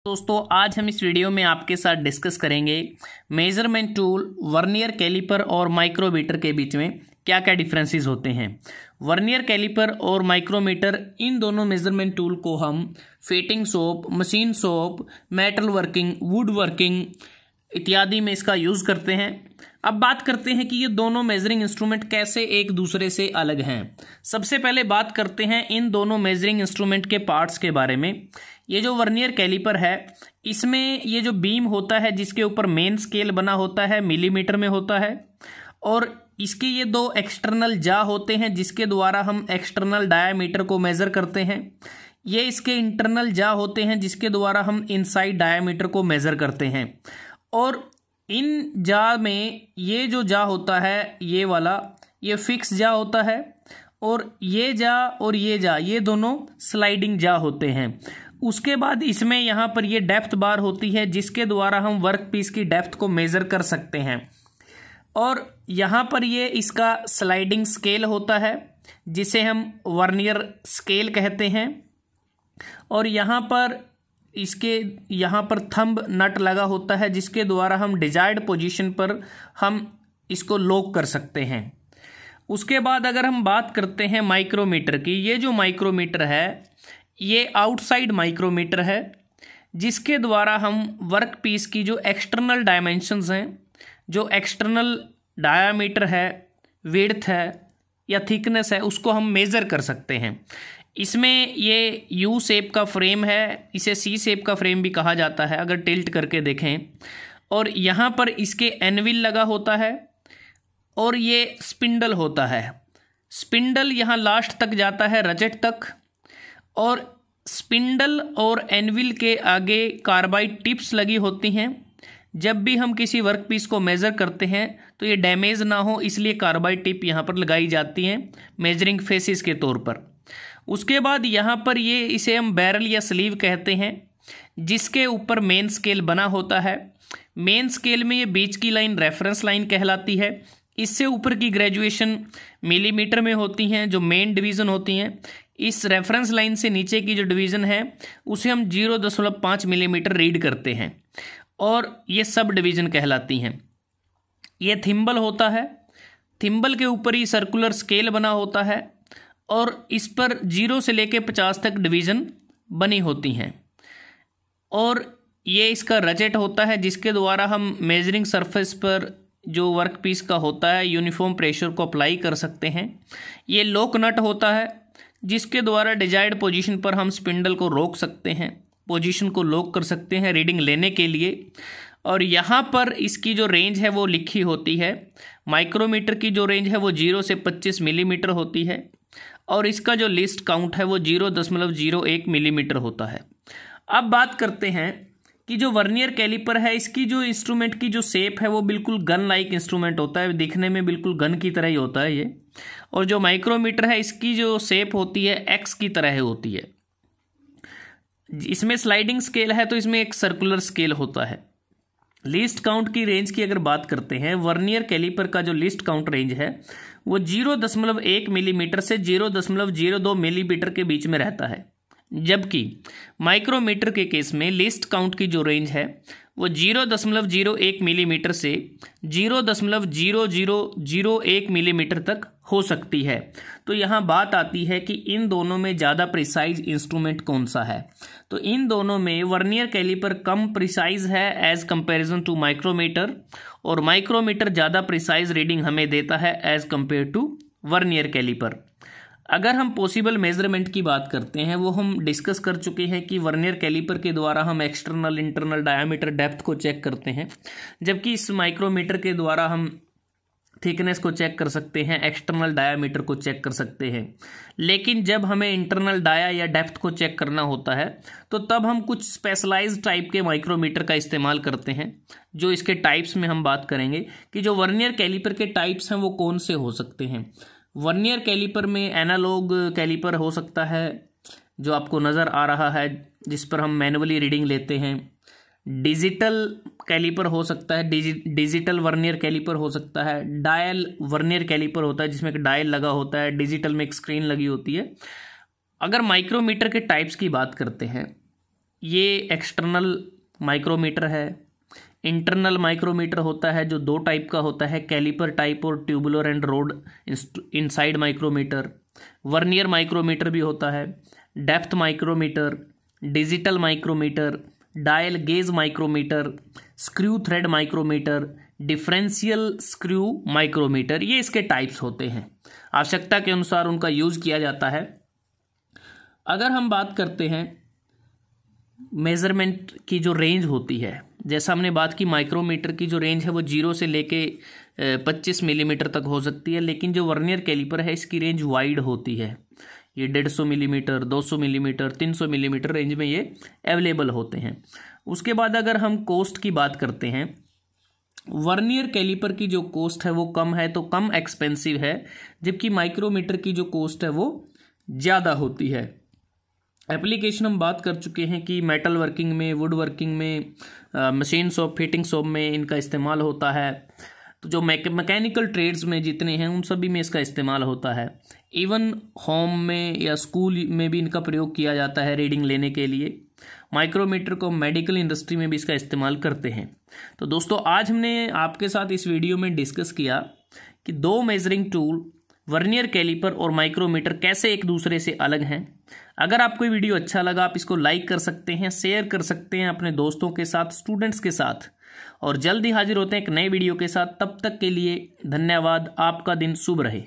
दोस्तों आज हम इस वीडियो में आपके साथ डिस्कस करेंगे मेजरमेंट टूल वर्नियर कैलिपर और माइक्रोमीटर के बीच में क्या क्या डिफरेंसेस होते हैं। वर्नियर कैलिपर और माइक्रोमीटर इन दोनों मेजरमेंट टूल को हम fitting shop, machine shop, metal working, would working इत्यादि में इसका यूज़ करते हैं। अब बात करते हैं कि ये दोनों मेजरिंग इंस्ट्रूमेंट कैसे एक दूसरे से अलग हैं। सबसे पहले बात करते हैं इन दोनों मेजरिंग इंस्ट्रूमेंट के पार्ट्स के बारे में। ये जो वर्नियर कैलिपर है इसमें ये जो बीम होता है जिसके ऊपर मेन स्केल बना होता है मिलीमीटर में होता है, और इसके ये दो एक्सटर्नल जा होते हैं जिसके द्वारा हम एक्सटर्नल डायामीटर को मेज़र करते हैं। ये इसके इंटरनल जा होते हैं जिसके द्वारा हम इनसाइड डायामीटर को मेज़र करते हैं। और इन जा में ये जो जा होता है ये वाला ये फिक्स जा होता है, और ये जा और ये जा ये दोनों स्लाइडिंग जा होते हैं। उसके बाद इसमें यहाँ पर ये डेप्थ बार होती है जिसके द्वारा हम वर्क पीस की डेप्थ को मेज़र कर सकते हैं। और यहाँ पर ये इसका स्लाइडिंग स्केल होता है जिसे हम वर्नियर स्केल कहते हैं, और यहाँ पर इसके यहाँ पर थंब नट लगा होता है जिसके द्वारा हम डिजायर्ड पोजीशन पर हम इसको लॉक कर सकते हैं। उसके बाद अगर हम बात करते हैं माइक्रोमीटर की, ये जो माइक्रोमीटर है ये आउटसाइड माइक्रोमीटर है जिसके द्वारा हम वर्क पीस की जो एक्सटर्नल डायमेंशंस हैं, जो एक्सटर्नल डायामीटर है, विड्थ है या थिकनेस है, उसको हम मेज़र कर सकते हैं। इसमें ये यू शेप का फ्रेम है, इसे सी शेप का फ्रेम भी कहा जाता है अगर टिल्ट करके देखें, और यहाँ पर इसके एनविल लगा होता है और ये स्पिंडल होता है। स्पिंडल यहाँ लास्ट तक जाता है रचेट तक, और स्पिंडल और एनविल के आगे कार्बाइड टिप्स लगी होती हैं। जब भी हम किसी वर्क पीस को मेज़र करते हैं तो ये डैमेज ना हो इसलिए कार्बाइड टिप यहाँ पर लगाई जाती हैं मेजरिंग फेसिस के तौर पर। उसके बाद यहाँ पर ये इसे हम बैरल या स्लीव कहते हैं जिसके ऊपर मेन स्केल बना होता है। मेन स्केल में ये बीच की लाइन रेफरेंस लाइन कहलाती है। इससे ऊपर की ग्रेजुएशन मिलीमीटर में होती हैं जो मेन डिवीज़न होती हैं। इस रेफरेंस लाइन से नीचे की जो डिवीज़न है उसे हम 0.5 मिलीमीटर रीड करते हैं और ये सब डिवीज़न कहलाती हैं। ये थिम्बल होता है, थिम्बल के ऊपर ही सर्कुलर स्केल बना होता है और इस पर 0 से लेकर 50 तक डिवीज़न बनी होती हैं। और ये इसका रजेट होता है जिसके द्वारा हम मेजरिंग सरफेस पर जो वर्क पीस का होता है यूनिफॉर्म प्रेशर को अप्लाई कर सकते हैं। ये लॉक नट होता है जिसके द्वारा डिजायर्ड पोजीशन पर हम स्पिंडल को रोक सकते हैं, पोजीशन को लॉक कर सकते हैं रीडिंग लेने के लिए। और यहाँ पर इसकी जो रेंज है वो लिखी होती है। माइक्रोमीटर की जो रेंज है वो 0 से 25 मिलीमीटर होती है और इसका जो लिस्ट काउंट है वो 0.01 मिलीमीटर होता है। अब बात करते हैं कि जो वर्नियर कैलिपर है इसकी जो इंस्ट्रूमेंट की जो शेप है वो बिल्कुल गन लाइक इंस्ट्रूमेंट होता है, दिखने में बिल्कुल गन की तरह ही होता है ये। और जो माइक्रोमीटर है इसकी जो शेप होती है एक्स की तरह होती है। इसमें स्लाइडिंग स्केल है तो इसमें एक सर्कुलर स्केल होता है। लिस्ट काउंट की रेंज की अगर बात करते हैं, वर्नियर कैलिपर का जो लिस्ट काउंट रेंज है वो 0.1 मिलीमीटर से 0.02 मिलीमीटर के बीच में रहता है, जबकि माइक्रोमीटर के केस में लिस्ट काउंट की जो रेंज है वो 0.01 मिलीमीटर से 0.0001 मिलीमीटर तक हो सकती है। तो यहाँ बात आती है कि इन दोनों में ज़्यादा प्रिसाइज इंस्ट्रूमेंट कौन सा है। तो इन दोनों में वर्नियर कैलिपर कम प्रिसाइज है एज कंपैरिजन टू माइक्रोमीटर, और माइक्रोमीटर ज़्यादा प्रिसाइज रीडिंग हमें देता है as compare to vernier caliper. अगर हम पॉसिबल मेजरमेंट की बात करते हैं वो हम डिस्कस कर चुके हैं कि वर्नियर कैलिपर के द्वारा हम एक्सटर्नल इंटरनल डायामीटर डेप्थ को चेक करते हैं, जबकि इस माइक्रोमीटर के द्वारा हम थिकनेस को चेक कर सकते हैं, एक्सटर्नल डायामीटर को चेक कर सकते हैं। लेकिन जब हमें इंटरनल डाया या डेप्थ को चेक करना होता है तो तब हम कुछ स्पेशलाइज्ड टाइप के माइक्रोमीटर का इस्तेमाल करते हैं। जो इसके टाइप्स में हम बात करेंगे कि जो वर्नियर कैलिपर के टाइप्स हैं वो कौन से हो सकते हैं। वर्नियर कैलिपर में एनालॉग कैलिपर हो सकता है जो आपको नज़र आ रहा है जिस पर हम मैनुअली रीडिंग लेते हैं। डिजिटल कैलिपर हो सकता है, डिजिटल वर्नियर कैलिपर हो सकता है। डायल वर्नियर कैलिपर होता है जिसमें एक डायल लगा होता है, डिजिटल में एक स्क्रीन लगी होती है। अगर माइक्रोमीटर के टाइप्स की बात करते हैं ये एक्सटर्नल माइक्रोमीटर है। इंटरनल माइक्रोमीटर होता है जो दो टाइप का होता है, कैलिपर टाइप और tubular and rod inside micrometer. Vernier micrometer भी होता है, depth micrometer, digital micrometer, dial gauge micrometer, screw thread micrometer, differential screw micrometer, ये इसके टाइप्स होते हैं। आवश्यकता के अनुसार उनका यूज किया जाता है। अगर हम बात करते हैं मेजरमेंट की जो रेंज होती है, जैसा हमने बात की माइक्रोमीटर की जो रेंज है वो 0 से लेके 25 मिलीमीटर तक हो सकती है, लेकिन जो वर्नियर कैलिपर है इसकी रेंज वाइड होती है। ये 150 मिलीमीटर, 200 मिलीमीटर, 300 मिलीमीटर रेंज में ये अवेलेबल होते हैं। उसके बाद अगर हम कॉस्ट की बात करते हैं, वर्नियर कैलिपर की जो कॉस्ट है वो कम है, तो कम एक्सपेंसिव है, जबकि माइक्रोमीटर की जो कॉस्ट है वो ज़्यादा होती है। एप्लीकेशन हम बात कर चुके हैं कि मेटल वर्किंग में, वुड वर्किंग में, मशीन शॉप, फिटिंग शॉप में इनका इस्तेमाल होता है। तो जो मैकेनिकल ट्रेड्स में जितने हैं उन सभी में इसका इस्तेमाल होता है। इवन होम में या स्कूल में भी इनका प्रयोग किया जाता है रीडिंग लेने के लिए। माइक्रोमीटर को मेडिकल इंडस्ट्री में भी इसका इस्तेमाल करते हैं। तो दोस्तों आज हमने आपके साथ इस वीडियो में डिस्कस किया कि दो मेजरिंग टूल वर्नियर कैलिपर और माइक्रोमीटर कैसे एक दूसरे से अलग हैं। अगर आपको ये वीडियो अच्छा लगा आप इसको लाइक कर सकते हैं, शेयर कर सकते हैं अपने दोस्तों के साथ, स्टूडेंट्स के साथ, और जल्दी हाजिर होते हैं एक नए वीडियो के साथ। तब तक के लिए धन्यवाद। आपका दिन शुभ रहे।